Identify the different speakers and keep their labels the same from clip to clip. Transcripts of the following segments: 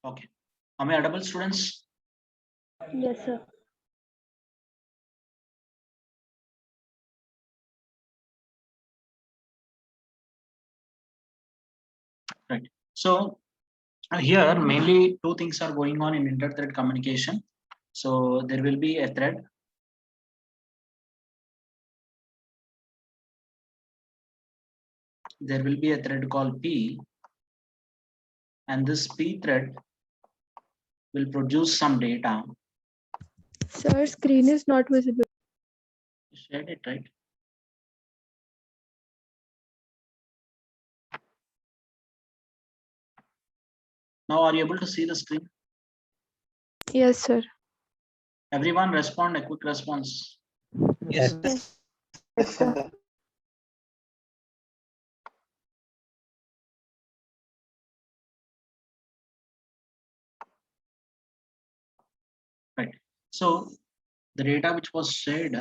Speaker 1: Okay. Am I audible, students?
Speaker 2: Yes, sir.
Speaker 1: Right. So here mainly two things are going on in inter-thread communication. So there will be a thread. There will be a thread called P, and this P thread will produce some data.
Speaker 2: Sir, screen is not visible.
Speaker 1: Shared it, right? Now, are you able to see the screen?
Speaker 2: Yes, sir.
Speaker 1: Everyone respond a quick response.
Speaker 3: Yes.
Speaker 2: Yes, sir.
Speaker 1: Right. So the data which was shared,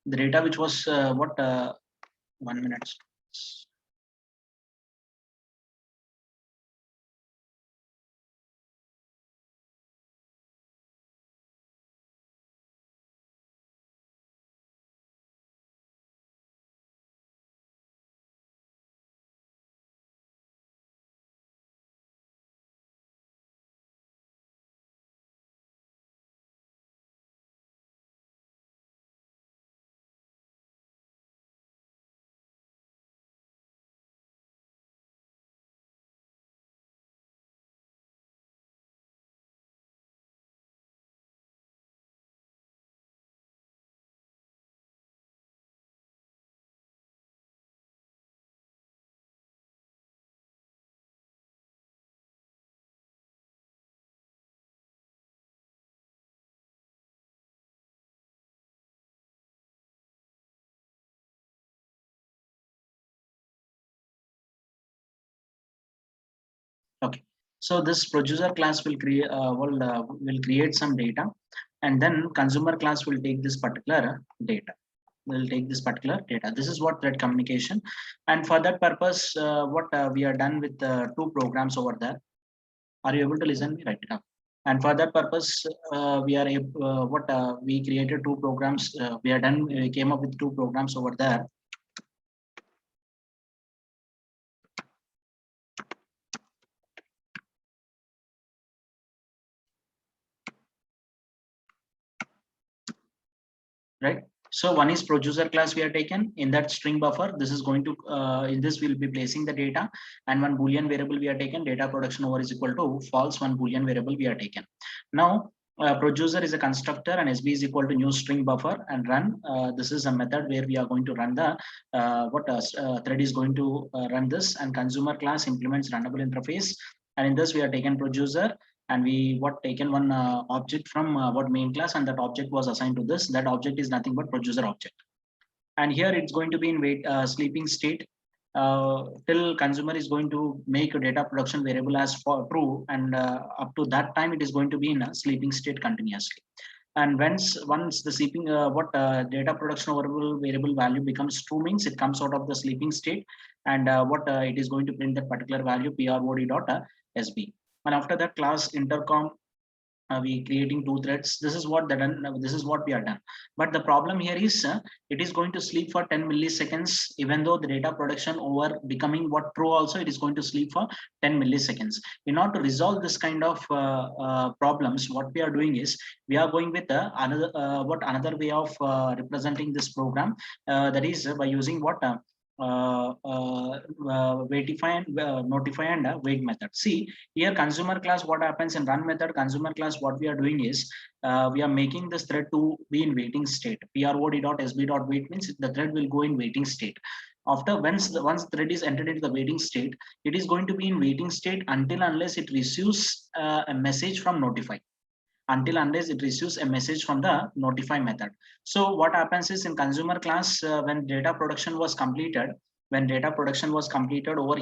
Speaker 1: the data which was 1 minute. Okay. So this producer class will create some data, and then consumer class will take this particular data. Will take this particular data. This is what thread communication, and for that purpose, what we are done with two programs over there. Are you able to listen me right now? And for that purpose, we are we created two programs. We are done. We came up with two programs over there. Right. So one is producer class we are taken in that string buffer. This is going to in this we'll be placing the data, and one boolean variable we are taken, data production over is equal to false. One boolean variable we are taken. Now producer is a constructor and SB is equal to new string buffer and run. This is a method where we are going to run the thread is going to run this, and consumer class implements runnable interface. And in this we are taken producer, and we taken one object from what main class, and that object was assigned to this. That object is nothing but producer object, and here it's going to be in sleeping state till consumer is going to make a data production variable as for true, and up to that time it is going to be in a sleeping state continuously. And once the sleeping data production variable value becomes true, means it comes out of the sleeping state, and it is going to print that particular value prod.sb. And after that class intercom, we creating two threads. This is what this is what we are done. But the problem here is it is going to sleep for 10 milliseconds, even though the data production over becoming what true, also it is going to sleep for 10 milliseconds. In order to resolve this kind of problems, what we are doing is we are going with another way of representing this program, that is by using waitify and notify and wait method. See here, consumer class, what happens in run method, consumer class, what we are doing is we are making this thread to be in waiting state. prod.sb.wait means the thread will go in waiting state. After once the thread is entered into the waiting state, it is going to be in waiting state until unless it receives a message from notify, until unless it receives a message from the notify method. So what happens is in consumer class, when data production was completed, over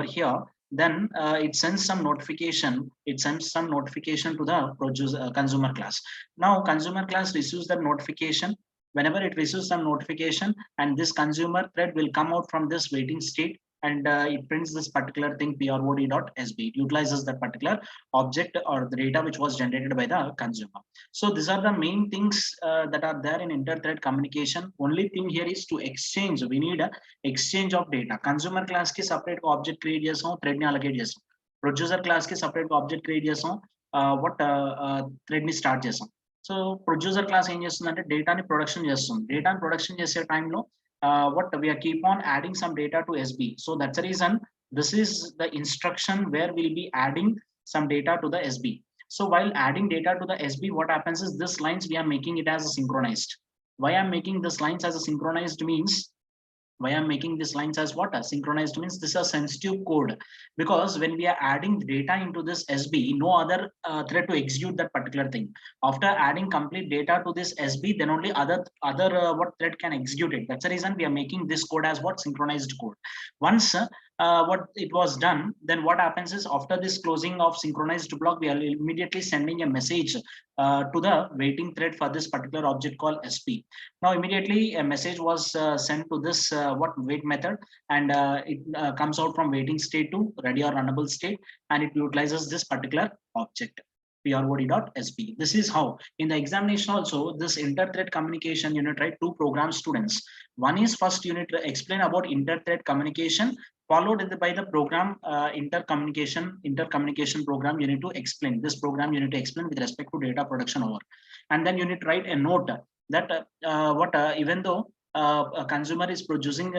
Speaker 1: here, then it sends some notification. It sends some notification to the producer consumer class. Now consumer class receives the notification. Whenever it receives some notification, and this consumer thread will come out from this waiting state, and it prints this particular thing prod.sb. It utilizes that particular object or the data which was generated by the consumer. So these are the main things that are there in inter-thread communication. Only thing here is to exchange. We need a exchange of data. Consumer class की separate object create చేసాం, thread ni allocate చేసాం. Producer class की separate object create చేసాం, thread ni start చేసాం. So producer class ఏం చేస్తుందంటే డేటాని production చేస్తుంది. డేటాని ప్రొడక్షన్ చేసే టైంలో what we are keep on adding some data to SB. So that's the reason this is the instruction where we'll be adding some data to the SB. So while adding data to the SB, what happens is this lines we are making it as a synchronized. Why I'm making this lines as a synchronized means, why I'm making these lines as what? Synchronized means this is a sensitive code, because when we are adding data into this SB, no other thread to execute that particular thing. After adding complete data to this SB, then only other what thread can execute it. That's the reason we are making this code as what? Synchronized code. Once what it was done, then what happens is after this closing of synchronized block, we are immediately sending a message to the waiting thread for this particular object called SP. Now immediately a message was sent to this what wait method, and it comes out from waiting state to ready or runnable state, and it utilizes this particular object prod.sb. This is how in the examination also this inter-thread communication unit, right? Two program students. One is first unit explain about inter-thread communication, followed by the program intercommunication program. You need to explain this program, you need to explain with respect to data production over, and then you need to write a note that even though a consumer is producing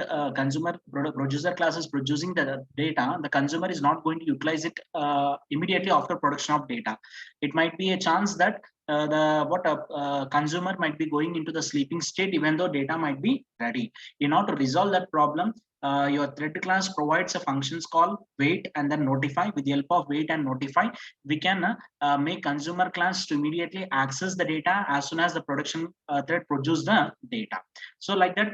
Speaker 1: producer class is producing the data, the consumer is not going to utilize it immediately after production of data. It might be a chance that consumer might be going into the sleeping state even though data might be ready. In order to resolve that problem, your thread class provides a functions called wait and then notify. With the help of wait and notify, we can make consumer class to immediately access the data as soon as the production thread produce the data. So like that,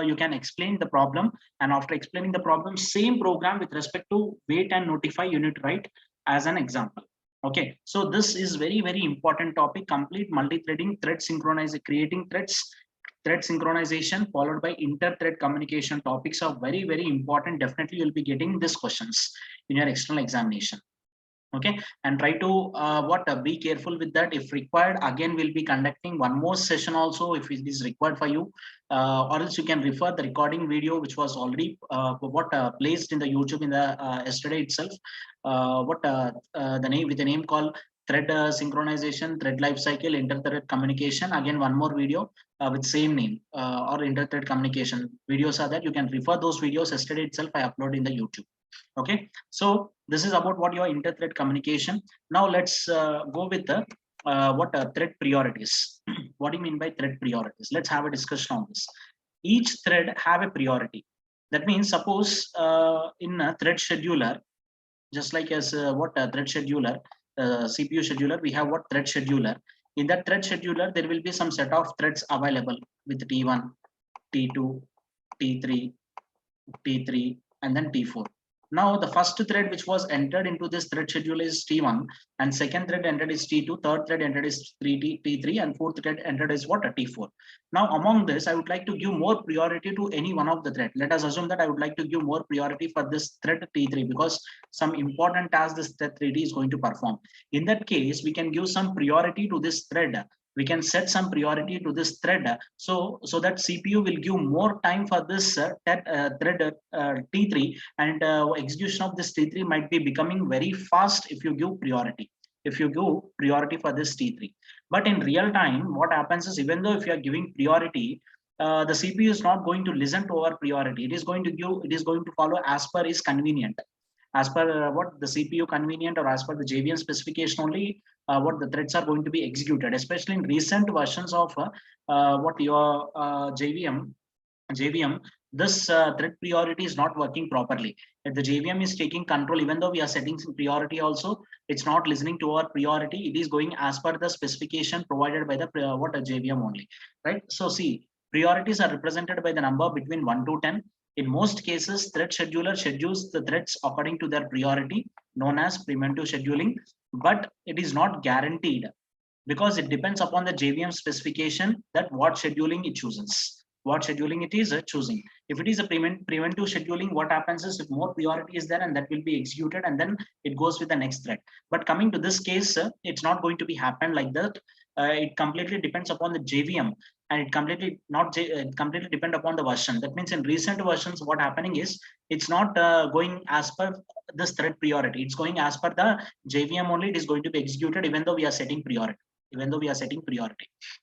Speaker 1: you can explain the problem, and after explaining the problem, same program with respect to wait and notify you need to write as an example. Okay, so this is very, very important topic. Complete multi-threading, thread synchronizing, creating threads, thread synchronization followed by inter-thread communication topics are very, very important. Definitely you'll be getting these questions in your external examination. Okay, and try to be careful with that. If required, again we'll be conducting one more session also if it is required for you, or else you can refer the recording video which was already placed in the YouTube in the yesterday itself, the name with the name called thread synchronization, thread lifecycle, inter-thread communication. Again one more video with same name or inter-thread communication videos are there. You can refer those videos. Yesterday itself I uploaded in the YouTube. Okay, so this is about what your inter-thread communication. Now let's go with the thread priorities. What do you mean by thread priorities? Let's have a discussion on this. Each thread have a priority. That means suppose in a thread scheduler, just like as thread scheduler, CPU scheduler, we have what thread scheduler. In that thread scheduler, there will be some set of threads available with T1, T2, T3, T3, and then T4. Now the first thread which was entered into this thread schedule is T1, and second thread entered is T2, third thread entered is T3, and fourth thread entered is T4. Now among this, I would like to give more priority to any one of the thread. Let us assume that I would like to give more priority for this thread T3 because some important task this thread 3D is going to perform. In that case, we can give some priority to this thread. We can set some priority to this thread so that CPU will give more time for this thread T3, and execution of this T3 might be becoming very fast if you give priority. If you give priority for this T3, but in real time, what happens is even though if you are giving priority, the CPU is not going to listen to our priority. It is going to follow as per is convenient, as per what the CPU convenient, or as per the JVM specification only what the threads are going to be executed. Especially in recent versions of JVM, this thread priority is not working properly. If the JVM is taking control, even though we are setting some priority also, it's not listening to our priority. It is going as per the specification provided by the JVM only, right? So see, priorities are represented by the number between 1 to 10. In most cases, thread scheduler schedules the threads according to their priority, known as preemptive scheduling, but it is not guaranteed because it depends upon the JVM specification that what scheduling it chooses. What scheduling it is choosing. If it is a preventive scheduling, what happens is if more priority is there and that will be executed and then it goes with the next thread. But coming to this case, it's not going to be happen like that. It completely depends upon the JVM, and it completely depend upon the version. That means in recent versions, what happening is it's not going as per this thread priority. It's going as per the JVM only. It is going to be executed even though we are setting priority.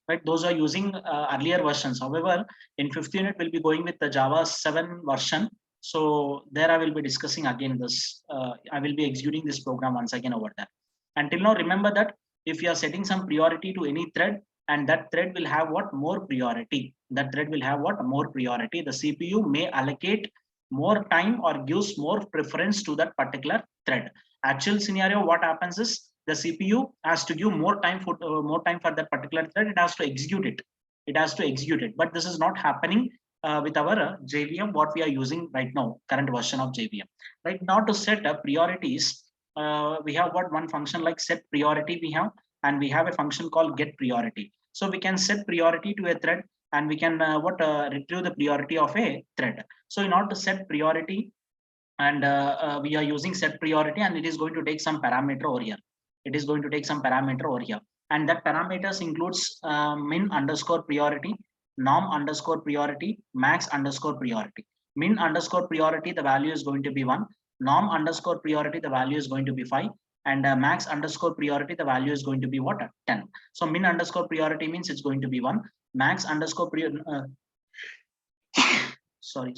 Speaker 1: Right? Those are using earlier versions. However, in 5th unit, we'll be going with the Java 7 version. So there I will be discussing again this. I will be executing this program once again over there. Until now, remember that if you are setting some priority to any thread, and that thread will have what more priority. That thread will have what more priority. The CPU may allocate more time or gives more preference to that particular thread. Actual scenario, what happens is the CPU has to give more time for that particular thread. It has to execute it. But this is not happening with our JVM, what we are using right now, current version of JVM. Right now, to set up priorities, we have what one function like set priority we have, and we have a function called get priority. So we can set priority to a thread, and we can retrieve the priority of a thread. So in order to set priority, and we are using set priority, and it is going to take some parameter over here. And that parameters includes min underscore priority, norm underscore priority, max underscore priority. Min underscore priority, the value is going to be 1. Norm underscore priority, the value is going to be 5. And max underscore priority, the value is going to be what? 10. So min underscore priority means it's going to be 1. Max underscore sorry.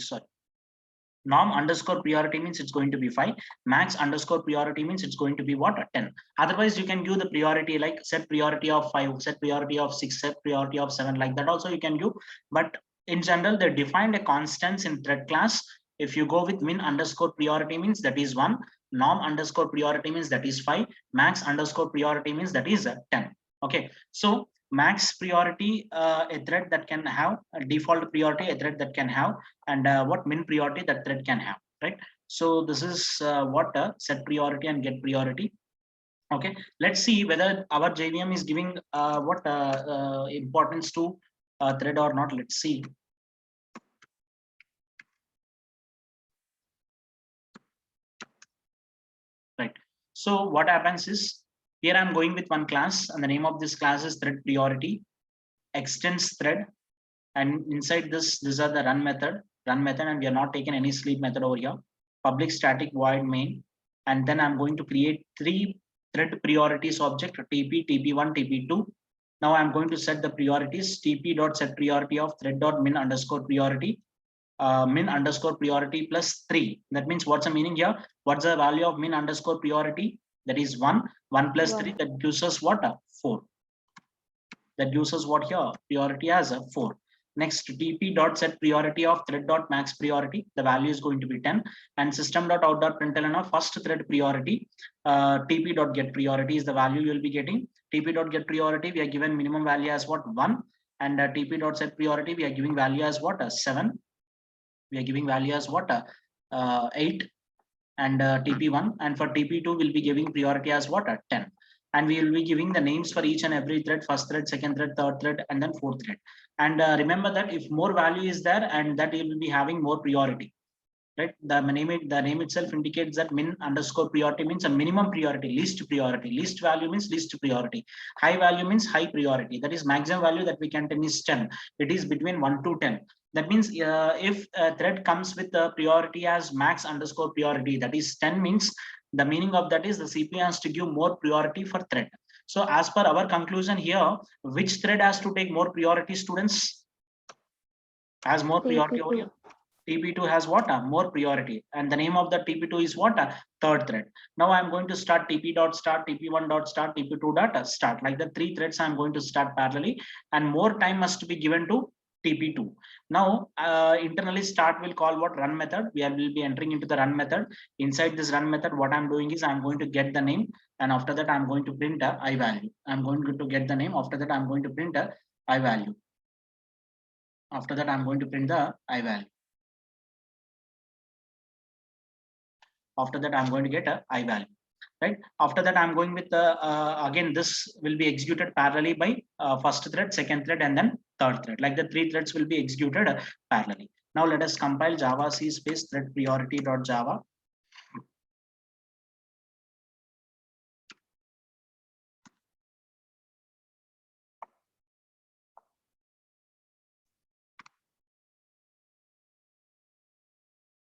Speaker 1: Norm underscore priority means it's going to be 5. Max underscore priority means it's going to be what? 10. Otherwise, you can give the priority like set priority of 5, set priority of 6, set priority of 7, like that also you can give. But in general, they defined a constants in thread class. If you go with min underscore priority means that is 1. Norm underscore priority means that is 5. Max underscore priority means that is 10. Okay, so max priority, a thread that can have a default priority, a thread that can have, and what min priority that thread can have, right? So this is what set priority and get priority. Okay, let's see whether our JVM is giving what importance to thread or not. Let's see. Right. So what happens is here I'm going with one class, and the name of this class is thread priority, extends thread, and inside this, these are the run method, and we are not taking any sleep method over here. Public static void main, and then I'm going to create 3 thread priorities object, TP, TP1, TP2. Now I'm going to set the priorities, TP.set priority of thread.min underscore priority, min underscore priority plus 3. That means what's the meaning here? What's the value of min underscore priority? That is 1. 1 plus 3, that gives us what? 4. That gives us what here? Priority as 4. Next, TP.set priority of thread.max priority. The value is going to be 10. And system.out.println of first thread priority. TP.get priority is the value you will be getting. TP.get priority, we are given minimum value as what? 1. And TP.set priority, we are giving value as what? 7. We are giving value as what? 8. And TP1. And for TP2, we'll be giving priority as what? 10. And we will be giving the names for each and every thread, first thread, second thread, third thread, and then fourth thread. And remember that if more value is there, and that you will be having more priority, right? The name itself indicates that min underscore priority means a minimum priority, least priority. Least value means least priority. High value means high priority. That is maximum value that we can take is 10. It is between 1 to 10. That means if a thread comes with the priority as max underscore priority, that is 10 means the meaning of that is the CPU has to give more priority for thread. So as per our conclusion here, which thread has to take more priority, students? Has more priority over here? TP2 has what? More priority. And the name of the TP2 is what? Third thread. Now I'm going to start TP.start, TP1.start, TP2.start. Like the 3 threads I'm going to start parallelly, and more time must be given to TP2. Now internally start will call what? Run method. We will be entering into the run method. Inside this run method, what I'm doing is I'm going to get the name, and after that I'm going to print a I value. I'm going to get the name. After that I'm going to print a I value. After that I'm going to print the I value. After that I'm going to get a I value, right? After that I'm going with the again this will be executed parallelly by first thread, second thread, and then third thread. Like the 3 threads will be executed parallelly. Now let us compile Java C space thread priority.java.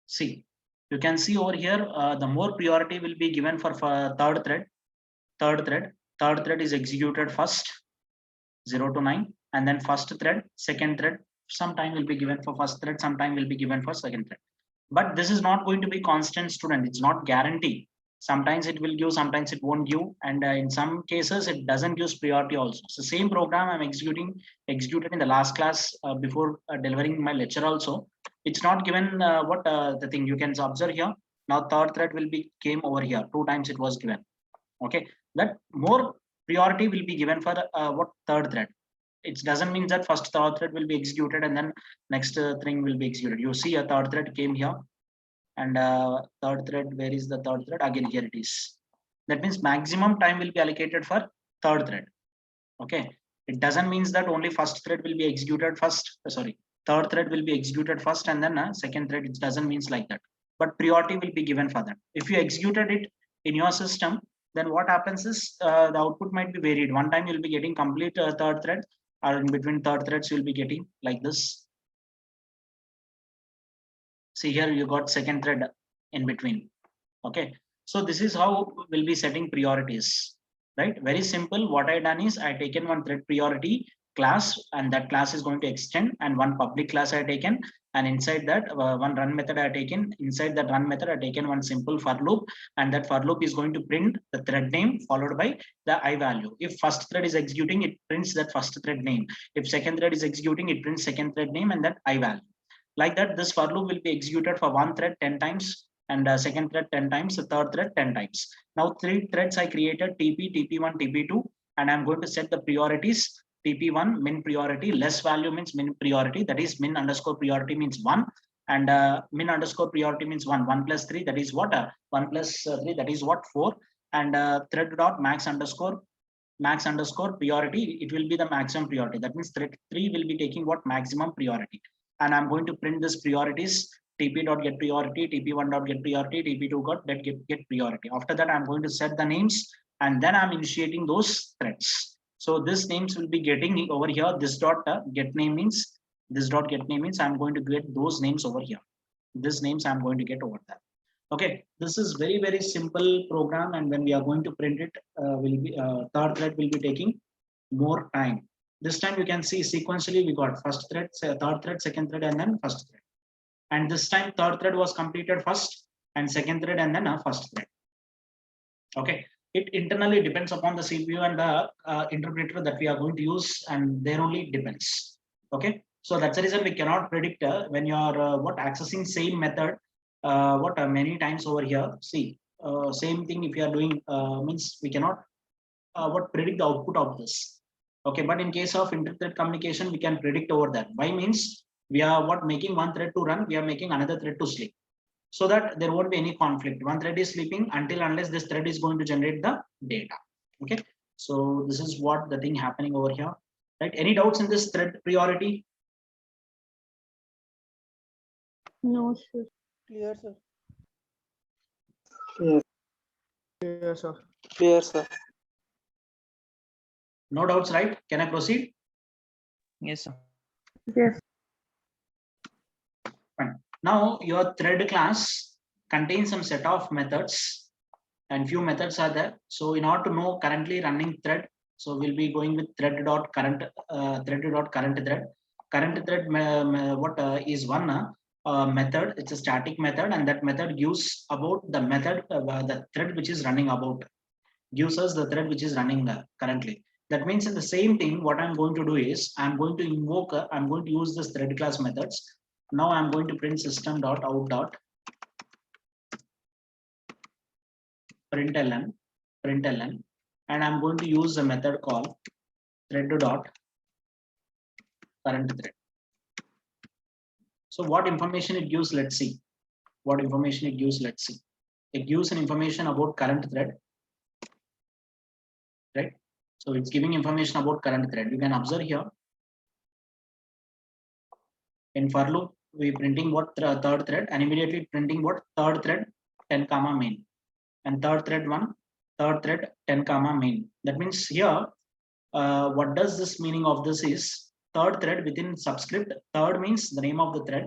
Speaker 1: See, you can see over here, the more priority will be given for third thread. Third thread is executed first, 0 to 9, and then first thread, second thread, some time will be given for first thread, some time will be given for second thread. But this is not going to be constant, student. It's not guaranteed. Sometimes it will give, sometimes it won't give, and in some cases it doesn't give priority also. So same program I'm executed in the last class before delivering my lecture also. It's not given the thing you can observe here. Now third thread will be came over here 2 times it was given. Okay, that more priority will be given for what third thread. It doesn't mean that first third thread will be executed and then next thing will be executed. You see a third thread came here, and third thread, where is the third thread? Again, here it is. That means maximum time will be allocated for third thread. Okay, it doesn't mean that only first thread will be executed first. Third thread will be executed first and then second thread. It doesn't mean like that. But priority will be given for that. If you executed it in your system, then what happens is the output might be varied. One time you'll be getting complete third thread, or in between third threads you'll be getting like this. See here, you got second thread in between. Okay, so this is how we'll be setting priorities, right? Very simple. What I done is I taken one thread priority class, and that class is going to extend, and one public class I taken, and inside that one run method I taken. Inside that run method I taken one simple for loop, and that for loop is going to print the thread name followed by the I value. If first thread is executing, it prints that first thread name. If second thread is executing, it prints second thread name and that I value. Like that, this for loop will be executed for one thread 10 times, and second thread 10 times, the third thread 10 times. Now 3 threads I created, TP, TP1, TP2, and I'm going to set the priorities. TP1 min priority, less value means min priority, that is min underscore priority means 1, and min underscore priority means 1. 1 plus 3, that is what? 1 plus 3, that is what? 4. And thread dot max underscore priority, it will be the maximum priority. That means thread 3 will be taking what? Maximum priority. And I'm going to print this priorities. TP dot get priority, TP1 dot get priority, TP2 dot get priority. After that, I'm going to set the names, and then I'm initiating those threads. So this names will be getting over here. This dot get name means I'm going to get those names over here. This names I'm going to get over there. Okay, this is very, very simple program, and when we are going to print it, will be third thread will be taking more time. This time you can see sequentially we got first thread, third thread, second thread, and then first thread. And this time third thread was completed first, and second thread, and then first thread. Okay, it internally depends upon the CPU and the interpreter that we are going to use, and there only depends. Okay, so that's the reason we cannot predict when you are accessing same method many times over here. See, same thing if you are doing means we cannot predict the output of this. Okay, but in case of inter-thread communication, we can predict over that. Why means we are making one thread to run, we are making another thread to sleep, so that there won't be any conflict. One thread is sleeping unless this thread is going to generate the data. Okay, so this is what the thing happening over here, right? Any doubts in this thread priority?
Speaker 2: No, sir.
Speaker 3: Clear, sir.
Speaker 4: Clear, sir.
Speaker 3: Clear, sir.
Speaker 1: No doubts, right? Can I proceed?
Speaker 4: Yes, sir.
Speaker 2: Yes.
Speaker 1: Fine. Now your thread class contains some set of methods, and few methods are there. So in order to know currently running thread, so we'll be going with thread dot current thread. Current thread is one method. It's a static method, and that method gives about the method the thread which is running about, gives us the thread which is running currently. That means in the same thing, what I'm going to do is I'm going to invoke, I'm going to use this thread class methods. Now I'm going to print system dot out dot println, and I'm going to use a method called thread dot current thread. So what information it gives, let's see. What information it gives, let's see. It gives an information about current thread, right? So it's giving information about current thread. You can observe here. In for loop, we printing what third thread, and immediately printing what third thread 10 comma main, and third thread 1, third thread 10 comma main. That means here, what does this meaning of this is third thread within subscript. Third means the name of the thread,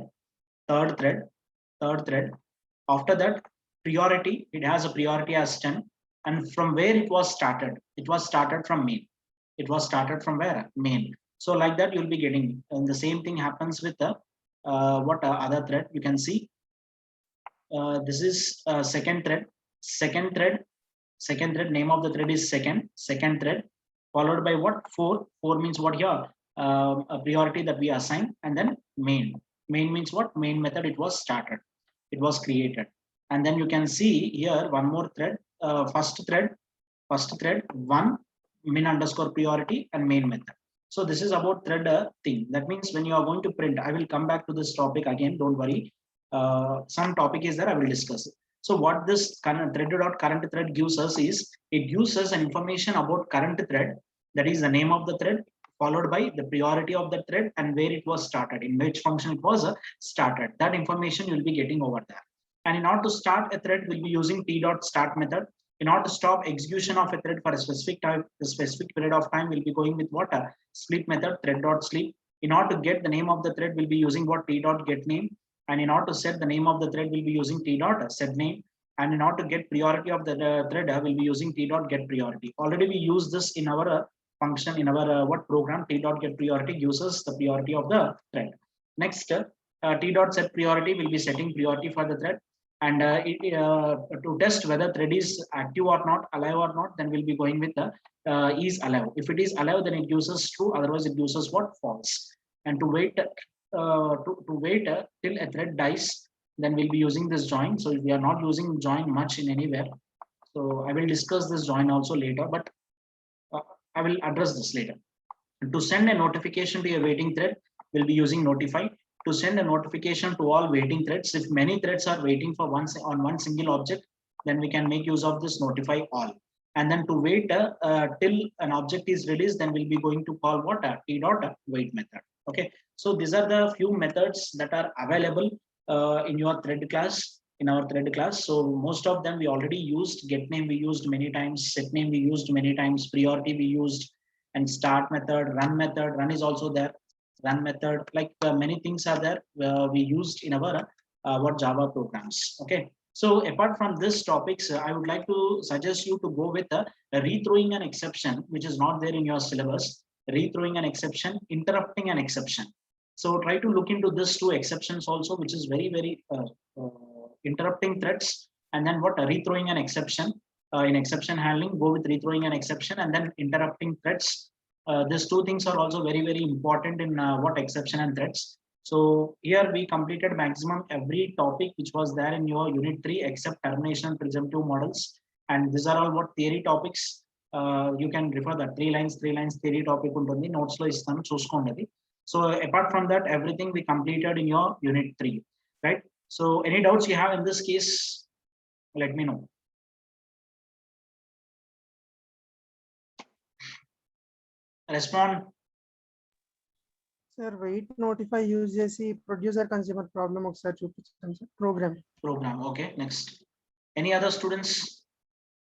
Speaker 1: third thread, third thread. After that, priority, it has a priority as 10, and from where it was started, it was started from main. It was started from where? Main. So like that you'll be getting, and the same thing happens with the other thread. You can see this is second thread, second thread, second thread, name of the thread is second thread, followed by what? 4 means what here? A priority that we assign, and then main means what? Main method, it was started, it was created. And then you can see here one more thread, first thread 1 min underscore priority and main method. So this is about thread thing. That means when you are going to print, I will come back to this topic again, don't worry. Some topic is there, I will discuss it. So what this thread.current thread gives us is, it gives us an information about current thread, that is the name of the thread, followed by the priority of the thread and where it was started, in which function it was started. That information you'll be getting over there. And in order to start a thread, we'll be using t.start method. In order to stop execution of a thread for a specific time, a specific period of time, we'll be going with what? A sleep method, thread.sleep. In order to get the name of the thread, we'll be using what? T.getName. And in order to set the name of the thread, we'll be using t.setName. And in order to get priority of the thread, we'll be using t.getPriority. Already we use this in our function, in our what program? T.getPriority gives us the priority of the thread. Next, t.setPriority will be setting priority for the thread. And to test whether thread is active or not, alive or not, then we'll be going with the is alive. If it is alive, then it gives us true, otherwise it gives us what? False. And to wait till a thread dies, then we'll be using this join. So we are not using join much in anywhere, so I will discuss this join also later, but I will address this later. To send a notification to a waiting thread, we'll be using notify. To send a notification to all waiting threads, if many threads are waiting for one single object, then we can make use of this notify all. And then to wait till an object is released, then we'll be going to call what? T.wait method. Okay, so these are the few methods that are available in your thread class, in our thread class. So most of them we already used. Get name we used many times, set name we used many times, priority we used, and start method, run is also there. Run method, like many things are there we used in our what Java programs. Okay, so apart from this topics, I would like to suggest you to go with a rethrowing an exception, which is not there in your syllabus. Rethrowing an exception, interrupting an exception. So try to look into this two exceptions also, which is very interrupting threads, and then what? Rethrowing an exception. In exception handling, go with rethrowing an exception, and then interrupting threads. These two things are also very important in what? Exception and threads. So here we completed maximum every topic which was there in your unit 3 except termination and presumptive models, and these are all what theory topics. You can refer that 3 lines theory topic untundi, notes lo istanu chuskondi. So apart from that, everything we completed in your unit 3, right? So any doubts you have in this case, let me know. Respond.
Speaker 3: Sir, wait notify use చేసి producer consumer problem ఒకసారి చూపించండి sir. program.
Speaker 1: Okay, next. Any other students?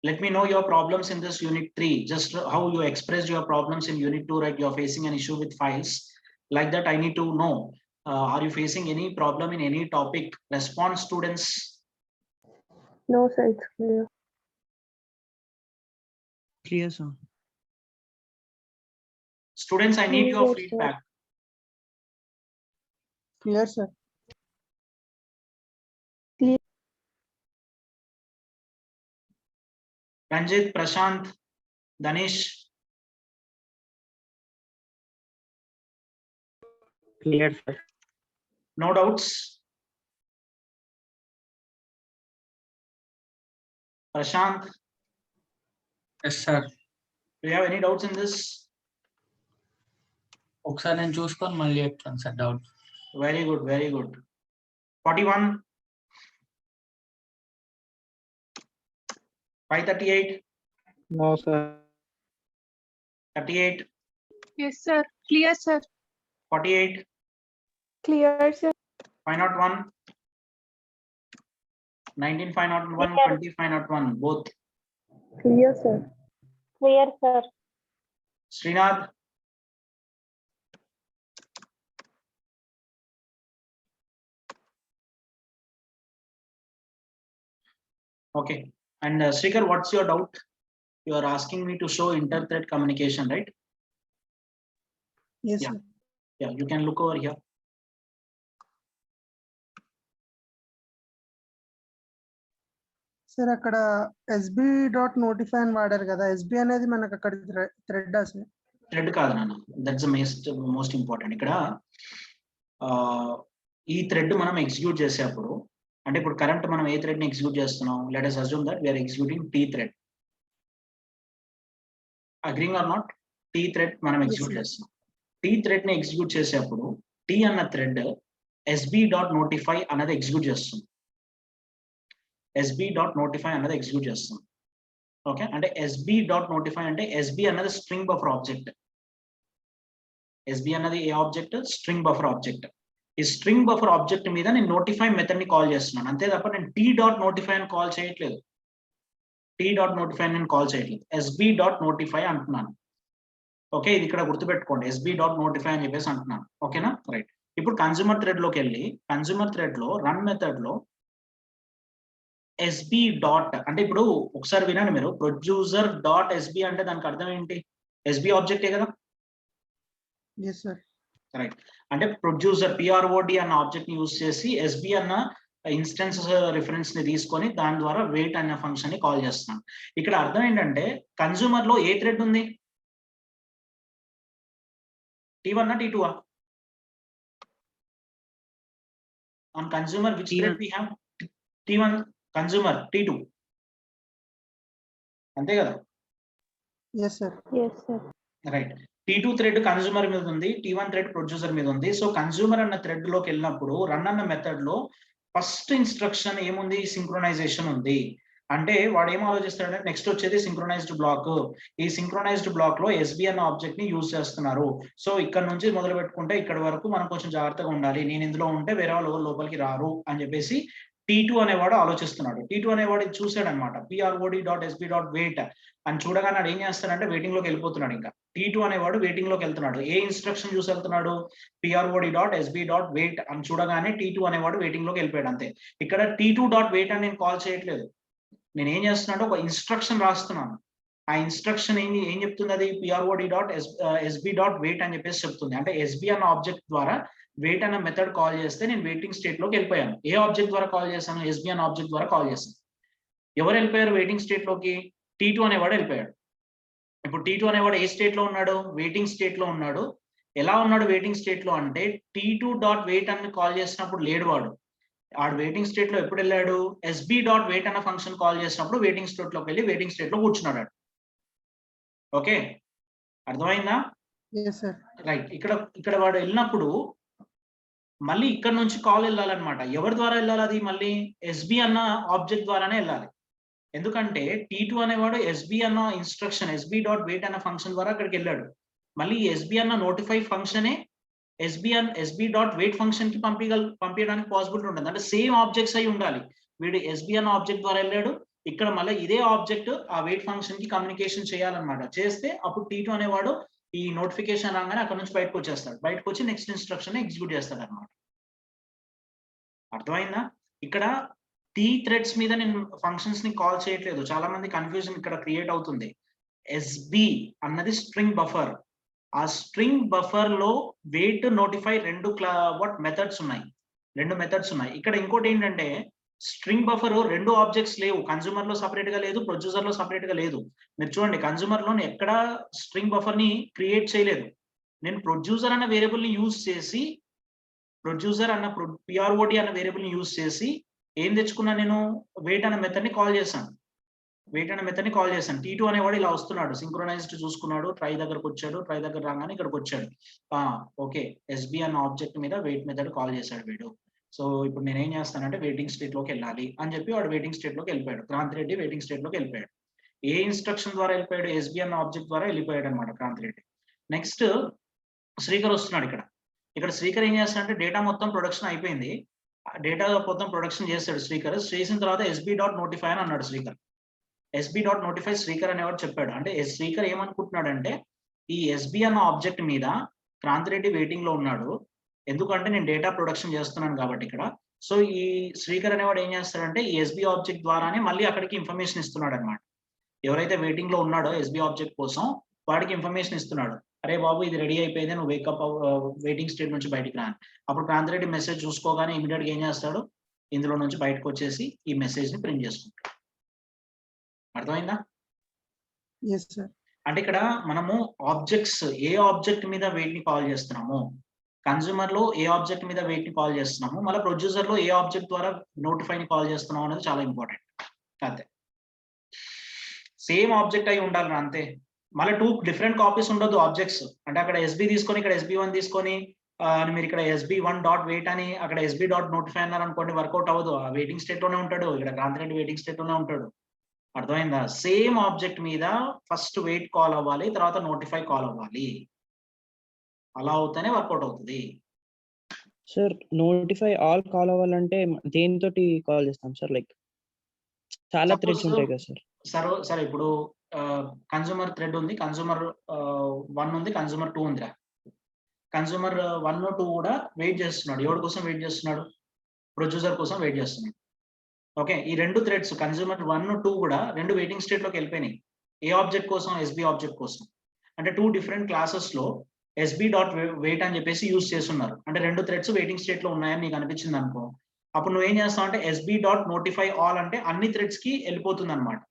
Speaker 1: Let me know your problems in this unit 3, just how you expressed your problems in unit 2, right? You're facing an issue with files like that. I need to know, are you facing any problem in any topic? Respond, students.
Speaker 2: No, sir, it's clear.
Speaker 4: Clear, sir.
Speaker 1: Students, I need your
Speaker 2: Clear, sir.
Speaker 1: feedback.
Speaker 3: Clear, sir.
Speaker 1: Ranjit, Prashant, Danish.
Speaker 4: Clear, sir.
Speaker 1: No doubts? Prashant,
Speaker 5: Yes, sir.
Speaker 1: do you have any doubts in this?
Speaker 5: ఒకసారి నేను చూసుకొని మళ్ళీ చెప్తాను sir doubt.
Speaker 1: Very good, very good. 41. 538.
Speaker 4: No, sir.
Speaker 1: 38.
Speaker 2: Yes, sir. Clear, sir.
Speaker 1: 48.
Speaker 2: Clear, sir.
Speaker 1: 501, 19 501,
Speaker 2: Clear.
Speaker 1: 20 501, both.
Speaker 2: Clear, sir. Clear, sir.
Speaker 1: Srinath, okay. And Srikar, what's your doubt? You are asking me to show inter-thread communication, right?
Speaker 3: Yes,
Speaker 1: Yeah.
Speaker 3: sir.
Speaker 1: Yeah, you can look over here.
Speaker 3: Sir అక్కడ SB dot notify అని వాడారు కదా, SB అనేది మనకు అక్కడ thread sir?
Speaker 1: Thread కాదు నాన్న, that's most important. ఇక్కడ ఈ థ్రెడ్ మనం ఎగ్జిక్యూట్ చేసేప్పుడు, అంటే ఇప్పుడు కరెంట్ మనం ఏ థ్రెడ్ ని ఎగ్జిక్యూట్ చేస్తున్నాం, let us assume that we are executing T thread. Agreeing or not? T thread మనం ఎగ్జిక్యూట్ చేస్తున్నాం. T thread ని ఎగ్జిక్యూట్ చేసేప్పుడు T అన్న థ్రెడ్ sb.notify అన్నది ఎగ్జిక్యూట్ చేస్తుంది. sb.notify అన్నది ఎగ్జిక్యూట్ చేస్తుంది. ఓకే, అంటే sb.notify అంటే sb అన్నది స్ట్రింగ్ బఫర్ ఆబ్జెక్ట్. SB అన్నది ఏ ఆబ్జెక్ట్? String buffer object. ఈ స్ట్రింగ్ బఫర్ ఆబ్జెక్ట్ మీద నేను నోటిఫై మెథడ్ ని కాల్ చేస్తున్నాను, అంతే తప్ప నేను t.notify అని కాల్ చేయట్లేదు. t.notify నేను కాల్ చేయట్లేదు, sb.notify అంటున్నాను. ఓకే, ఇది ఇక్కడ గుర్తుపెట్టుకోండి, sb.notify అని చెప్పేసి అంటున్నాను. ఓకేనా? రైట్. ఇప్పుడు కన్స్యూమర్ థ్రెడ్ లోకి వెళ్ళి కన్స్యూమర్ థ్రెడ్ లో రన్ మెథడ్ లో sb డాట్ అంటే ఇప్పుడు ఒకసారి వినండి మీరు, ప్రొడ్యూసర్ డాట్ sb అంటే దానికి అర్థం ఏంటి? sb ఆబ్జెక్టే కదా.
Speaker 3: Yes, sir.
Speaker 1: రైట్, అంటే ప్రొడ్యూసర్ PROD అన్న ఆబ్జెక్ట్ ని యూజ్ చేసి SB అన్న ఇన్స్టెన్స్ రిఫరెన్స్ ని తీసుకొని దాని ద్వారా వెయిట్ అనే ఫంక్షన్ ని కాల్ చేస్తున్నాను. ఇక్కడ అర్థం ఏంటంటే కన్స్యూమర్ లో ఏ థ్రెడ్ ఉంది? T1 T2? On consumer which thread we have? T1 consumer, T2 అంతే కదా.
Speaker 3: Yes, sir.
Speaker 2: Yes, sir.
Speaker 1: Right, T2 thread consumer మీద ఉంది, T1 థ్రెడ్ ప్రొడ్యూసర్ మీద ఉంది. సో కన్స్యూమర్ అన్న థ్రెడ్ లోకి వెళ్ళినప్పుడు రన్ అన్న మెథడ్ లో ఫస్ట్ ఇన్స్ట్రక్షన్ ఏముంది? సింక్రొనైజేషన్ ఉంది. అంటే వాడు ఏం ఆలోచిస్తాడంటే నెక్స్ట్ వచ్చేది సింక్రొనైజ్డ్ బ్లాక్. ఈ సింక్రొనైజ్డ్ బ్లాక్ లో SB అన్న ఆబ్జెక్ట్ ని యూజ్ చేస్తున్నారు. సో ఇక్కడ నుంచి మొదలు పెట్టుకుంటే ఇక్కడ వరకు మనం కొంచెం జాగ్రత్తగా ఉండాలి, నేను ఇందులో ఉంటే వేరే వాళ్ళు లోపలికి రారు అని చెప్పేసి T2 అనేవాడు ఆలోచిస్తున్నాడు. T2 అనేవాడు చూసాడు అనమాట, PROD.SB.wait అని చూడగానే ఏం చేస్తాడంటే వెయిటింగ్ లోకి వెళ్ళిపోతున్నాడు. ఇంకా T2 అనేవాడు వెయిటింగ్ లోకి వెళ్తున్నాడు. ఏ ఇన్స్ట్రక్షన్ చూసి వెళ్తున్నాడు? PROD.SB.wait అని చూడగానే T2 అనేవాడు వెయిటింగ్ లోకి వెళ్ళిపోయాడు అంతే. ఇక్కడ T2.wait అని నేను కాల్ చేయట్లేదు, నేను ఏం చేస్తున్నాను? ఒక ఇన్స్ట్రక్షన్ రాస్తున్నాను. ఆ ఇన్స్ట్రక్షన్ ఏం చెప్తుంది? అది PROD.SB.wait అని చెప్పేసి చెప్తుంది. అంటే SB అన్న ఆబ్జెక్ట్ ద్వారా వెయిట్ అన్న మెథడ్ కాల్ చేస్తే నేను వెయిటింగ్ స్టేట్ లోకి వెళ్ళిపోయాను. ఏ ఆబ్జెక్ట్ ద్వారా కాల్ చేశాను? SB అన్న ఆబ్జెక్ట్ ద్వారా కాల్ చేశాను. ఎవరు వెళ్ళిపోయారు వెయిటింగ్ స్టేట్ లోకి? T2 అనేవాడు వెళ్ళిపోయాడు. ఇప్పుడు T2 అనేవాడు ఏ స్టేట్ లో ఉన్నాడు? వెయిటింగ్ స్టేట్ లో ఉన్నాడు. ఎలా ఉన్నాడు వెయిటింగ్ స్టేట్ లో అంటే T2.wait అని కాల్ చేసినప్పుడు లేడు వాడు. ఆడు వెయిటింగ్ స్టేట్ లో ఎప్పుడు వెళ్ళాడు? SB.wait అన్న ఫంక్షన్ కాల్ చేసినప్పుడు వెయిటింగ్ స్టేట్ లోకి వెళ్ళి వెయిటింగ్ స్టేట్ లో కూర్చున్నాడు. ఓకే, అర్థమైందా?
Speaker 3: Yes, sir.
Speaker 1: రైట్, ఇక్కడ వాడు వెళ్ళినప్పుడు మళ్ళీ ఇక్కడ నుంచి కాల్ వెళ్ళాలన్నమాట. ఎవరి ద్వారా వెళ్ళాలి? అది మళ్ళీ SB అన్న ఆబ్జెక్ట్ ద్వారానే వెళ్ళాలి. ఎందుకంటే T2 అనేవాడు SB అన్న ఇన్స్ట్రక్షన్ SB.wait అన్న ఫంక్షన్ ద్వారా అక్కడికి వెళ్ళాడు. మళ్ళీ SB అన్న నోటిఫై ఫంక్షనే SB.wait ఫంక్షన్ కి పంపించడానికి పాసిబిలిటీ ఉంటుంది. అంటే సేమ్ ఆబ్జెక్ట్స్ అయి ఉండాలి. వీడు SB అన్న ఆబ్జెక్ట్ ద్వారా వెళ్ళాడు, ఇక్కడ మళ్ళీ ఇదే ఆబ్జెక్ట్ ఆ వెయిట్ ఫంక్షన్ కి కమ్యూనికేషన్ చేయాలన్నమాట. చేస్తే అప్పుడు T2 అనేవాడు ఈ నోటిఫికేషన్ రాగానే అక్కడ నుంచి బయటకు వచ్చేస్తాడు. బయటకు వచ్చి నెక్స్ట్ ఇన్స్ట్రక్షన్ ఎగ్జిక్యూట్ చేస్తాడు అనమాట. అర్థమైందా? ఇక్కడ T థ్రెడ్స్ మీద నేను ఫంక్షన్స్ ని కాల్ చేయట్లేదు. చాలా మంది కన్ఫ్యూజన్ ఇక్కడ క్రియేట్ అవుతుంది. SB అన్నది స్ట్రింగ్ బఫర్. ఆ స్ట్రింగ్ బఫర్ లో వెయిట్ నోటిఫై రెండు మెథడ్స్ ఉన్నాయి. ఇక్కడ ఇంకోటి ఏంటంటే స్ట్రింగ్ బఫర్ రెండు ఆబ్జెక్ట్స్ లేవు. కన్స్యూమర్ లో సపరేట్ గా లేదు, ప్రొడ్యూసర్ లో సపరేట్ గా లేదు. మీరు చూడండి, కన్స్యూమర్ లో ఎక్కడ స్ట్రింగ్ బఫర్ ని క్రియేట్ చేయలేదు. నేను ప్రొడ్యూసర్ అన్న వేరియబుల్ ని యూజ్ చేసి ప్రొడ్యూసర్ అన్న PROD అన్న వేరియబుల్ ని యూజ్ చేసి ఏం తెచ్చుకున్నా? నేను వెయిట్ అన్న మెథడ్ ని కాల్ చేశాను. T2 అనేవాడు ఇలా వస్తున్నాడు, సింక్రొనైజ్డ్ చూసుకున్నాడు, ట్రై దగ్గరకు వచ్చాడు, ట్రై దగ్గర రాగానే ఇక్కడికి వచ్చాడు. ఓకే, SB అన్న ఆబ్జెక్ట్ మీద వెయిట్ మెథడ్ కాల్ చేశాడు వీడు. సో ఇప్పుడు నేను ఏం చేస్తానంటే వెయిటింగ్ స్టేట్ లోకి వెళ్ళాలి అని చెప్పి వాడు వెయిటింగ్ స్టేట్ లోకి వెళ్ళిపోయాడు. క్రాంతి రెడ్డి వెయిటింగ్ స్టేట్ లోకి వెళ్ళిపోయాడు. ఏ ఇన్స్ట్రక్షన్ ద్వారా వెళ్ళిపోయాడు? SB అన్న ఆబ్జెక్ట్ ద్వారా వెళ్ళిపోయాడు అనమాట క్రాంతి రెడ్డి. నెక్స్ట్ శ్రీకర్ వస్తున్నాడు. ఇక్కడ ఇక్కడ శ్రీకర్ ఏం చేస్తాడంటే డేటా మొత్తం ప్రొడక్షన్ అయిపోయింది, డేటా మొత్తం ప్రొడక్షన్ చేస్తాడు శ్రీకర్. చేసిన తర్వాత ఎస్బీ డాట్ నోటిఫై అని అన్నాడు Srikar. SB dot notify Srikar అనేవాడు చెప్పాడు. అంటే శ్రీకర్ ఏమనుకుంటున్నాడంటే ఈ ఎస్బీ అన్న ఆబ్జెక్ట్ మీద క్రాంతిరెడ్డి వెయిటింగ్ లో ఉన్నాడు, ఎందుకంటే నేను డేటా ప్రొడక్షన్ చేస్తున్నాను కాబట్టి ఇక్కడ. సో ఈ శ్రీకర్ అనేవాడు ఏం చేస్తాడంటే ఈ ఎస్బీ ఆబ్జెక్ట్ ద్వారానే మళ్ళీ అక్కడికి ఇన్ఫర్మేషన్ ఇస్తున్నాడు అనమాట. ఎవరైతే వెయిటింగ్ లో ఉన్నాడో ఎస్బీ ఆబ్జెక్ట్ కోసం వాడికి ఇన్ఫర్మేషన్ ఇస్తున్నాడు, అరే బాబు ఇది రెడీ అయిపోయింది, నువ్వు వేకప్ వెయిటింగ్ స్టేట్ నుంచి బయటికి రా. అప్పుడు క్రాంతిరెడ్డి మెసేజ్ చూసుకోగానే ఇమీడియట్ గా ఏం చేస్తాడు, ఇందులో నుంచి బయటకు వచ్చేసి ఈ మెసేజ్ ని ప్రింట్ చేసుకుంటాడు. అర్థమైందా?
Speaker 3: Yes sir.
Speaker 1: అంటే ఇక్కడ మనము ఆబ్జెక్ట్స్ ఏ ఆబ్జెక్ట్ మీద వెయిట్ ని కాల్ చేస్తున్నాము, కన్స్యూమర్ లో ఏ ఆబ్జెక్ట్ మీద వెయిట్ ని కాల్ చేస్తున్నాము, మళ్ళీ ప్రొడ్యూసర్ లో ఏ ఆబ్జెక్ట్ ద్వారా నోటిఫై ని కాల్ చేస్తున్నాము అనేది చాలా ఇంపార్టెంట్. అంతే, సేమ్ ఆబ్జెక్ట్ అయి ఉండాలి అంతే. మళ్ళీ 2 డిఫరెంట్ కాపీస్ ఉండొద్దు ఆబ్జెక్ట్స్. అంటే అక్కడ ఎస్బీ తీసుకొని ఇక్కడ SB1 తీసుకొని మీరు ఇక్కడ SB1 డాట్ వెయిట్ అని అక్కడ SB డాట్ నోటిఫై అన్నారు అనుకోండి, వర్కౌట్ అవ్వదు. ఆ వెయిటింగ్ స్టేట్ లోనే ఉంటాడు, ఇక్కడ క్రాంతిరెడ్డి వెయిటింగ్ స్టేట్ లోనే ఉంటాడు. అర్థమైందా? సేమ్ ఆబ్జెక్ట్ మీద ఫస్ట్ వెయిట్ కాల్ అవ్వాలి, తర్వాత నోటిఫై కాల్ అవ్వాలి. అలా అవుతేనే వర్కౌట్ అవుతుంది.
Speaker 4: సార్ నోటిఫై ఆల్ కాల్ అవ్వాలంటే దేనితోటి కాల్ చేస్తాం సార్? లైక్ చాలా థ్రెడ్స్ ఉంటాయి కదా సార్.
Speaker 1: సరే ఇప్పుడు కన్స్యూమర్ థ్రెడ్ ఉంది, కన్స్యూమర్ 1 ఉంది, కన్స్యూమర్ 2 ఉందిరా. కన్స్యూమర్ 1, 2 కూడా వెయిట్ చేస్తున్నాడు. ఎవరి కోసం వెయిట్ చేస్తున్నాడు? ప్రొడ్యూసర్ కోసం వెయిట్ చేస్తున్నాడు. ఓకే, ఈ 2 థ్రెడ్స్ కన్స్యూమర్ 1, 2 కూడా 2 వెయిటింగ్ స్టేట్ లోకి వెళ్ళిపోయినాయి. ఏ ఆబ్జెక్ట్ కోసం? ఎస్బీ ఆబ్జెక్ట్ కోసం. అంటే 2 డిఫరెంట్ క్లాసెస్ లో ఎస్బీ డాట్ వెయిట్ అని చెప్పేసి యూజ్ చేస్తున్నారు. అంటే 2 థ్రెడ్స్ వెయిటింగ్ స్టేట్ లో ఉన్నాయని నీకు అనిపించింది అనుకో, అప్పుడు నువ్వేం చేస్తావు అంటే ఎస్బీ డాట్ నోటిఫై ఆల్ అంటే అన్ని థ్రెడ్స్ కి వెళ్ళిపోతుంది అనమాట.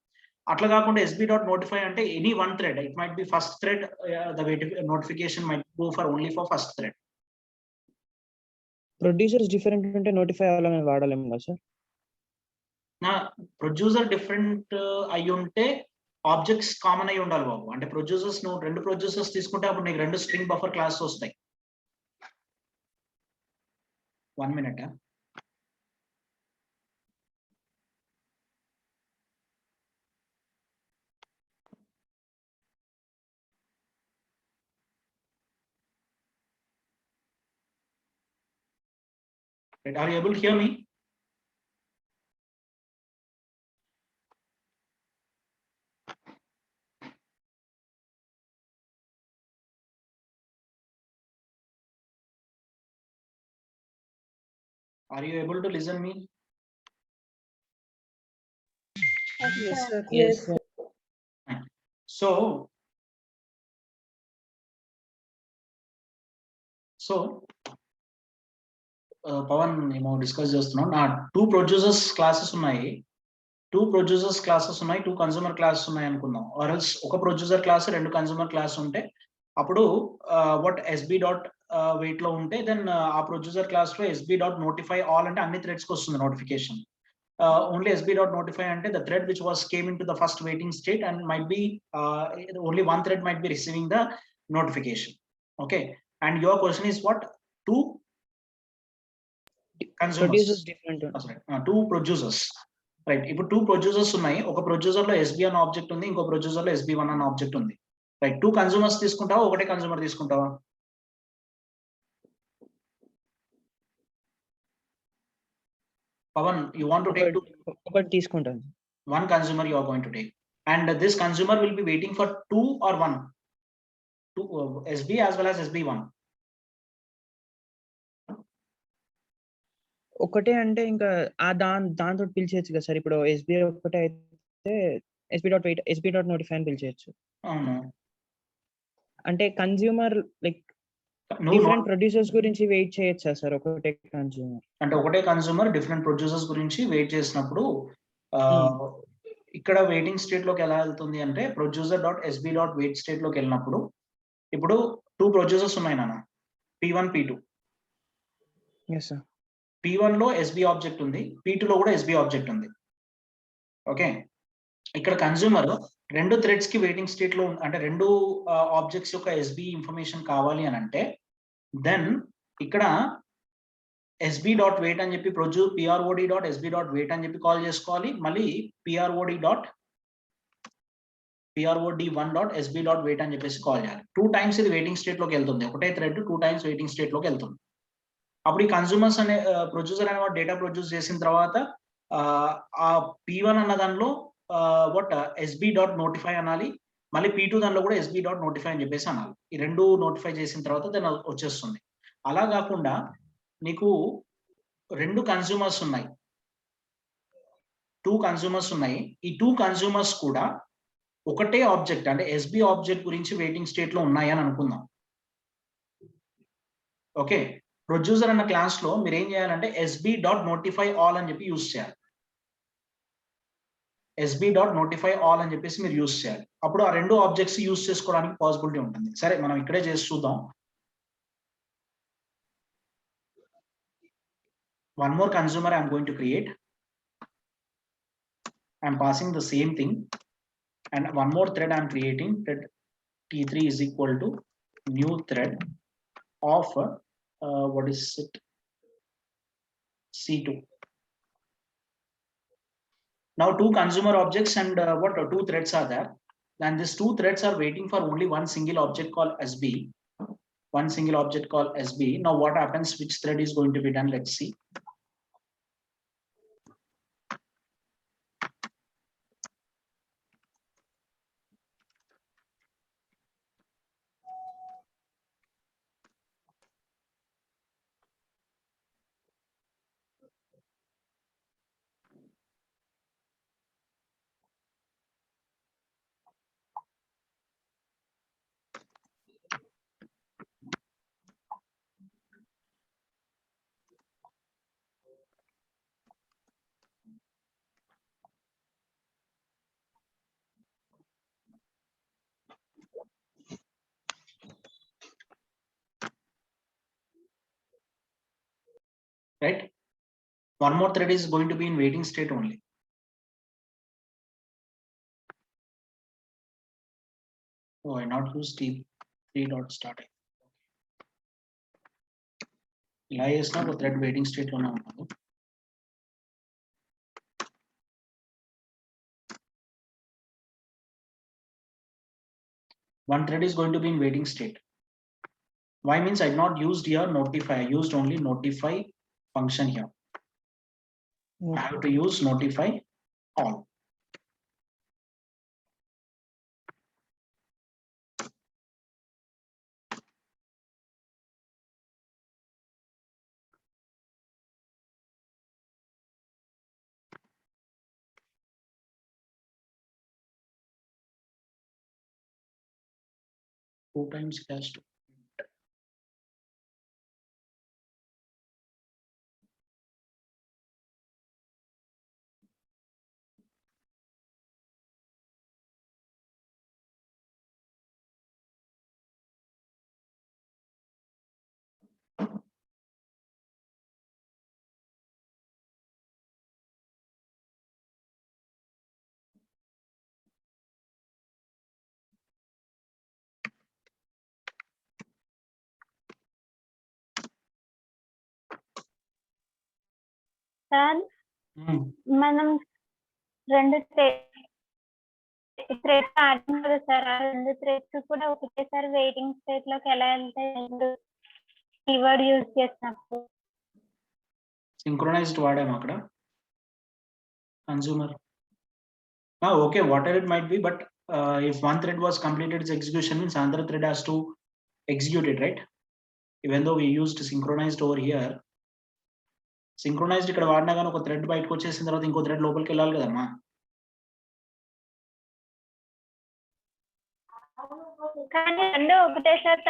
Speaker 1: అట్లా కాకుండా ఎస్బీ డాట్ నోటిఫై అంటే any 1 thread, it might be first thread, the notification might go for only for first thread.
Speaker 4: Producers different ఉంటే నోటిఫై అవ్వాలని వాడాలేమో కదా సార్?
Speaker 1: నా ప్రొడ్యూసర్ డిఫరెంట్ అయి ఉంటే ఆబ్జెక్ట్స్ కామన్ అయి ఉండాలి బాబు. అంటే ప్రొడ్యూసర్స్ నువ్వు 2 ప్రొడ్యూసర్స్ తీసుకుంటే అప్పుడు నీకు 2 స్ట్రింగ్ బఫర్ క్లాస్ వస్తాయి. 1 minute. Right, are you able to hear me? Are you able to listen me?
Speaker 3: Yes, sir.
Speaker 4: Yes, sir.
Speaker 1: So Pawan మేము డిస్కస్ చేస్తున్నాం. నా 2 ప్రొడ్యూసర్స్ క్లాసెస్ ఉన్నాయి, 2 ప్రొడ్యూసర్స్ క్లాసెస్ ఉన్నాయి, 2 కన్స్యూమర్ క్లాసెస్ ఉన్నాయి అనుకుందాం. ఆర్ఎల్స్ ఒక ప్రొడ్యూసర్ క్లాస్ 2 కన్స్యూమర్ క్లాస్ ఉంటే అప్పుడు వాట్ ఎస్బీ డాట్ వెయిట్ లో ఉంటే దెన్ ఆ ప్రొడ్యూసర్ క్లాస్ లో ఎస్బీ డాట్ నోటిఫై ఆల్ అంటే అన్ని థ్రెడ్స్ కి వస్తుంది notification. Only SB dot notify అంటే the thread which was came into the first waiting state and might be only 1 thread might be receiving the notification. Okay, and your question is what? 2
Speaker 4: producers different.
Speaker 1: 2 producers, right. ఇప్పుడు 2 producers ఉన్నాయి, ఒక producer లో SB అన్న object ఉంది, ఇంకో producer లో SB1 అన్న object ఉంది. రైట్, 2 కన్స్యూమర్స్ తీసుకుంటావా, ఒకటే కన్స్యూమర్ తీసుకుంటావా? Pavan, you want to take 2?
Speaker 4: ఒకటి తీసుకుంటాను.
Speaker 1: 1 consumer you are going to take, and this consumer will be waiting for 2 or 1, 2 SB as well as SB1.
Speaker 4: ఒకటే అంటే ఇంకా దాంతో పిలిచేయచ్చు కదా సార్. ఇప్పుడు ఎస్బీ ఒకటే అయితే ఎస్బీ డాట్ నోటిఫై అని పిలిచేయచ్చు.
Speaker 1: అవును,
Speaker 4: అంటే కన్స్యూమర్ లైక్ డిఫరెంట్ ప్రొడ్యూసర్స్ గురించి వెయిట్ చేయొచ్చా సార్? ఒకటే కన్స్యూమర్
Speaker 1: అంటే ఒకటే కన్స్యూమర్ డిఫరెంట్ ప్రొడ్యూసర్స్ గురించి వెయిట్ చేసినప్పుడు ఇక్కడ వెయిటింగ్ స్టేట్ లోకి ఎలా వెళ్తుంది అంటే producer dot SB dot wait state లోకి వెళ్ళినప్పుడు ఇప్పుడు 2 ప్రొడ్యూసర్స్ ఉన్నాయి నాన్న, P1 P2.
Speaker 4: Yes sir.
Speaker 1: P1 లో ఎస్బీ ఆబ్జెక్ట్ ఉంది, P2 లో కూడా ఎస్బీ ఆబ్జెక్ట్ ఉంది. ఓకే, ఇక్కడ కన్స్యూమర్ 2 థ్రెడ్స్ కి వెయిటింగ్ స్టేట్ లో అంటే 2 ఆబ్జెక్ట్స్ యొక్క ఎస్బీ ఇన్ఫర్మేషన్ కావాలి అని అంటే దెన్ ఇక్కడ ఎస్బీ డాట్ వెయిట్ అని చెప్పి PROD dot SB dot wait అని చెప్పి కాల్ చేసుకోవాలి. మళ్ళీ PROD డాట్ prod1.sb.wait అని చెప్పేసి కాల్ చేయాలి. 2 times ఇది వెయిటింగ్ స్టేట్ లోకి వెళ్తుంది. ఒకటే థ్రెడ్ 2 times వెయిటింగ్ స్టేట్ లోకి వెళ్తుంది. అప్పుడు ఈ కన్స్యూమర్స్ అనే ప్రొడ్యూసర్ అనేవాడు డేటా ప్రొడ్యూస్ చేసిన తర్వాత ఆ P1 అన్న దానిలో వాట్ sb.notify అనాలి, మళ్ళీ P2 దానిలో కూడా sb.notify అని చెప్పేసి అనాలి. ఈ రెండు నోటిఫై చేసిన తర్వాత దాన్ని వచ్చేస్తుంది. అలా కాకుండా నీకు 2 కన్స్యూమర్స్ ఉన్నాయి, 2 కన్స్యూమర్స్ ఉన్నాయి. ఈ 2 కన్స్యూమర్స్ కూడా ఒకటే ఆబ్జెక్ట్ అంటే SB ఆబ్జెక్ట్ గురించి వెయిటింగ్ స్టేట్ లో ఉన్నాయి అని అనుకుందాం. ఓకే, ప్రొడ్యూసర్ అన్న క్లాస్ లో మీరు ఏం చేయాలంటే sb.notify all అని చెప్పి యూజ్ చేయాలి. sb.notify all అని చెప్పేసి మీరు యూజ్ చేయాలి. అప్పుడు ఆ 2 ఆబ్జెక్ట్స్ యూజ్ చేసుకోవడానికి పాసిబిలిటీ ఉంటుంది. సరే, మనం ఇక్కడే చేసి చూద్దాం. One more consumer I'm going to create. I'm passing the same thing, and one more thread I'm creating. Thread T3 is equal to new thread of what is it? C2. Now 2 consumer objects and 2 threads are there. And these 2 threads are waiting for only one single object called SB. One single object called SB. Now what happens? Which thread is going to be done? Let's see. Right? One more thread is going to be in waiting state only. Oh, I not use T3 dot starting. ఇలా చేసినా ఒక thread waiting state లోనే ఉంటుంది. One thread is going to be in waiting state. Why means I not used here notify, I used only notify function here. I have to use notify all. Two times cast.
Speaker 2: Sir మనం 2 threads ఆడాం కదా sir, ఆ 2 threads కూడా ఒకటేసారి waiting state లోకి ఎలా వెళ్తాయి keyword use చేసినప్పుడు?
Speaker 1: Synchronised వాడాము అక్కడ consumer. Okay, whatever it might be, but if one thread was completed its execution means another thread has to execute it, right? Even though we used synchronized over here, synchronized ఇక్కడ వాడినా కానీ ఒక thread బయటకు వచ్చేసిన తర్వాత ఇంకో thread లోపలికి వెళ్ళాలి కదమ్మా.
Speaker 2: కానీ రెండు ఒకటేసారి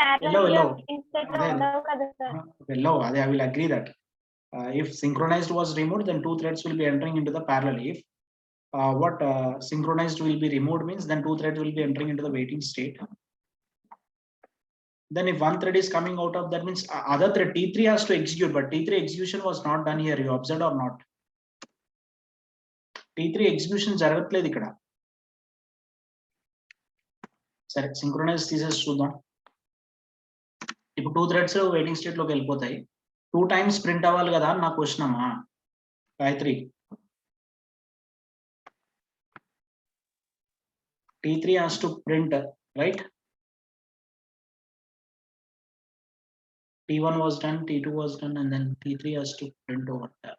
Speaker 1: వెళ్ళవు. అదే I will agree that if synchronized was removed, then 2 threads will be entering into the parallel. If synchronized will be removed means then 2 threads will be entering into the waiting state. Then if one thread is coming out of that means other thread T3 has to execute, but T3 execution was not done here. You observed or not? T3 execution జరగట్లేదు ఇక్కడ. సరే, synchronise తీసేసి చూద్దాం. ఇప్పుడు 2 threads waiting state లోకి వెళ్ళిపోతాయి. 2 times print అవ్వాలి కదా అని నా క్వశ్చన్ అమ్మా Gayatri. T3 has to print, right? T1 was done, T2 was done, and then T3 has to print over there.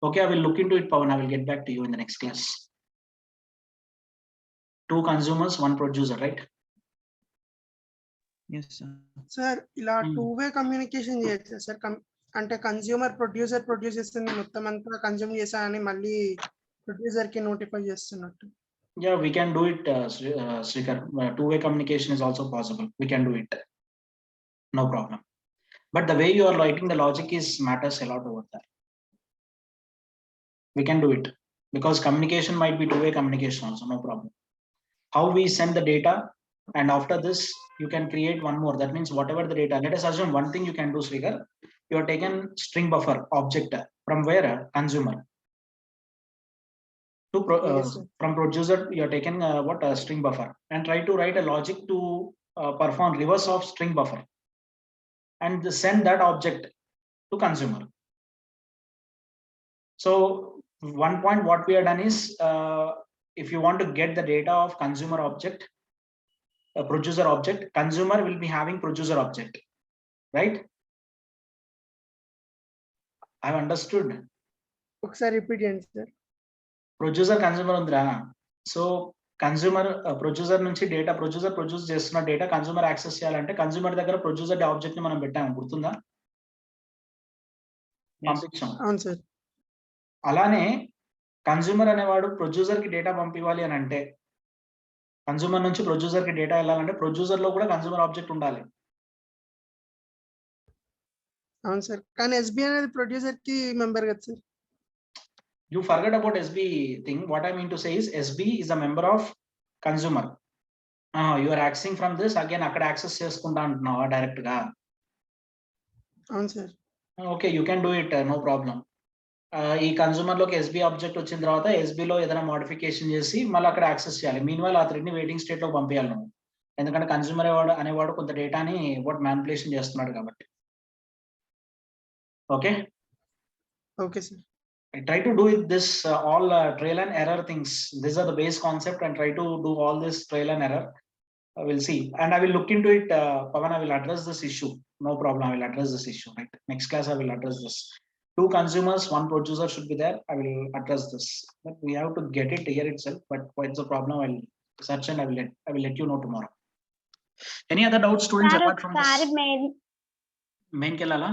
Speaker 1: Okay, I will look into it, Pawan. I will get back to you in the next class. 2 consumers, 1 producer, right?
Speaker 4: Yes, sir.
Speaker 3: Sir ఇలా
Speaker 1: Hmm.
Speaker 3: 2-way communication చేయొచ్చు sir అంటే consumer produce చేస్తుంది మొత్తం అంతా consume చేసా అని మళ్ళీ producer కి నోటిఫై చేస్తున్నట్టు.
Speaker 1: Yeah, we can do it, Srikhar. 2-way communication is also possible. We can do it. No problem. But the way you are writing the logic is matters a lot over there. We can do it because communication might be 2-way communication also, no problem. How we send the data, and after this you can create one more. That means whatever the data, let us assume one thing you can do, Srikhar. You are taken string buffer object from where? Consumer. To
Speaker 3: Yes, sir.
Speaker 1: from producer you are taken what a string buffer, and try to write a logic to perform reverse of string buffer and send that object to consumer. So one point what we have done is, if you want to get the data of consumer object, a producer object, consumer will be having producer object, right? I've understood.
Speaker 3: ఒకసారి repeat చేయండి sir.
Speaker 1: Producer consumer undra. So consumer producer నుంచి data producer produce చేస్తున్న data consumer access చేయాలంటే consumer దగ్గర producer object ని మనం పెట్టాము, గుర్తుందా? పంపించాం.
Speaker 3: అవును సార్.
Speaker 1: అలానే కన్స్యూమర్ అనేవాడు ప్రొడ్యూసర్ కి డేటా పంపించాలి అని అంటే, కన్స్యూమర్ నుంచి ప్రొడ్యూసర్ కి డేటా వెళ్ళాలంటే ప్రొడ్యూసర్ లో కూడా కన్స్యూమర్ ఆబ్జెక్ట్ ఉండాలి.
Speaker 3: అవును సార్. కానీ ఎస్బి అనేది ప్రొడ్యూసర్ కి మెంబర్ కదా sir.
Speaker 1: You forget about SB thing. What I mean to say is SB is a member of consumer. You are accessing from this again అక్కడ access చేసుకుంటా అంటున్నావా direct గా?
Speaker 3: అవును సార్.
Speaker 1: Okay, you can do it, no problem. ఈ consumer లోకి SB object వచ్చిన తర్వాత SB లో ఏదైనా మోడిఫికేషన్ చేసి మళ్ళీ అక్కడ యాక్సెస్ చేయాలి. మీన్ వైల్ ఆ థ్రెడ్ ని వెయిటింగ్ స్టేట్ లో పంపించాలి నువ్వు, ఎందుకంటే కన్సూమర్ అనేవాడు కొంత డేటాని వాట్ మ్యానిపులేషన్ చేస్తున్నాడు కాబట్టి. Okay
Speaker 3: okay sir.
Speaker 1: I try to do it this all trial and error things. These are the base concept, and try to do all this trial and error. We'll see, and I will look into it. Pawan, I will address this issue. No problem, I will address this issue. Right, next class I will address this. 2 consumers, 1 producer should be there. I will address this. But we have to get it here itself. But what's the problem? I will search and I will let you know tomorrow. Any other doubts, students, apart from this? Main కెళ్ళాలా?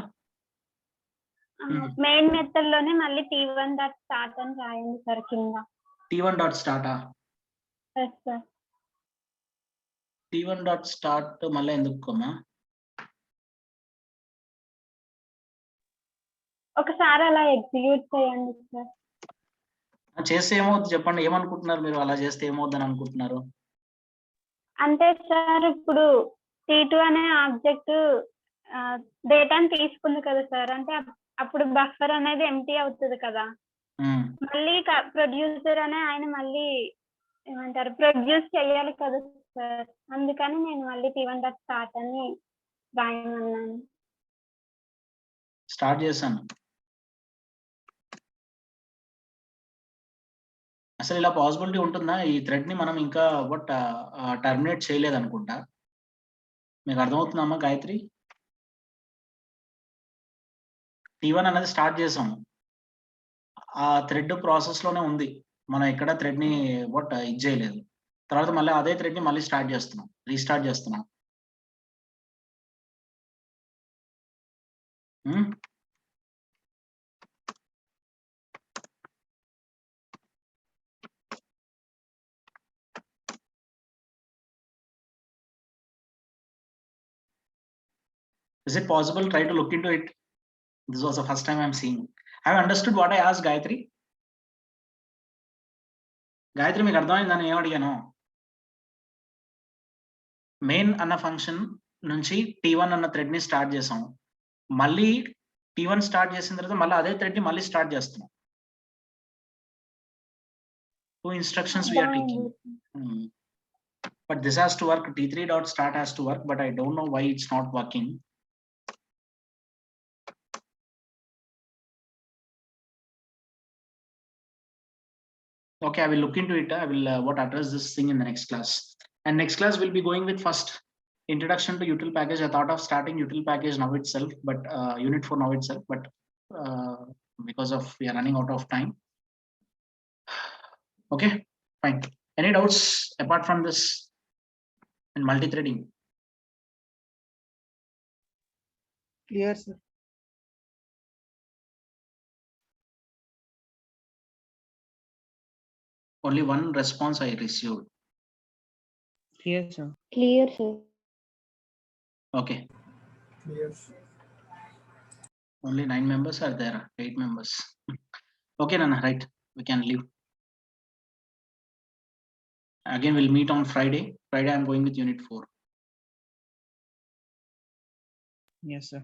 Speaker 2: Main method లోనే మళ్ళీ T1 dot start అని రాయండి sir కింద.
Speaker 1: T1 dot start.
Speaker 2: Yes sir.
Speaker 1: T1 dot start మళ్ళీ ఎందుకమ్మా?
Speaker 2: ఒకసారి అలా ఎగ్జిక్యూట్ చేయండి సార్.
Speaker 1: చేస్తే ఏమవుతుంది చెప్పండి, ఏమనుకుంటున్నారు మీరు? అలా చేస్తే ఏమవుతుందని అనుకుంటున్నారు?
Speaker 2: అంటే సార్ ఇప్పుడు T2 అనే ఆబ్జెక్ట్ డేటాని తీసుకుంది కదా సార్, అంటే అప్పుడు బఫర్ అనేది ఎంటీ అవుతుంది కదా. మళ్ళీ ప్రొడ్యూసర్ అనే ఆయన మళ్ళీ ఏమంటారు ప్రొడ్యూస్ చేయాలి కదా సార్, అందుకని నేను మళ్ళీ T1 డాట్ స్టార్ట్ అని రాయమన్నాను.
Speaker 1: స్టార్ట్ చేశాను. అసలు ఇలా పాసిబిలిటీ ఉంటుందా? ఈ థ్రెడ్ ని మనం ఇంకా బట్ టర్మినేట్ చేయలేదు అనుకుంటా. మీకు అర్థమవుతుందమ్మా గాయత్రి? T1 అనేది స్టార్ట్ చేసాము, ఆ థ్రెడ్ ప్రాసెస్ లోనే ఉంది, మనం ఎక్కడ థ్రెడ్ ని బట్ ఇది చేయలేదు. తర్వాత మళ్ళీ అదే థ్రెడ్ ని మళ్ళీ స్టార్ట్ చేస్తున్నాం, రీస్టార్ట్ చేస్తున్నాం. Is it possible? Try to look into it. This was the first time I'm seeing. Have you understood what I asked, Gayatri? Gayatri, మీకు అర్థమైందని ఏం అడిగాను? మెయిన్ అన్న ఫంక్షన్ నుంచి T1 అన్న థ్రెడ్ ని స్టార్ట్ చేసాం, మళ్ళీ T1 స్టార్ట్ చేసిన తర్వాత మళ్ళీ అదే థ్రెడ్ ని మళ్ళీ స్టార్ట్ చేస్తున్నాం. 2 instructions we are taking. But this has to work. T3 dot start has to work, but I don't know why it's not working. Okay, I will look into it. I will address this thing in the next class. And next class we'll be going with first introduction to util package. I thought of starting util package now itself, but unit 4 now itself, but because of we are running out of time. Okay, fine. Any doubts apart from this in multi-threading?
Speaker 3: Clear, sir.
Speaker 1: Only one response I received.
Speaker 4: Clear, sir.
Speaker 2: Clear, sir.
Speaker 1: Okay. Only 9 members are there, 8 members. Okay, Nana, right. We can leave. Again, we'll meet on Friday. Friday, I'm going with unit 4.
Speaker 4: Yes, sir.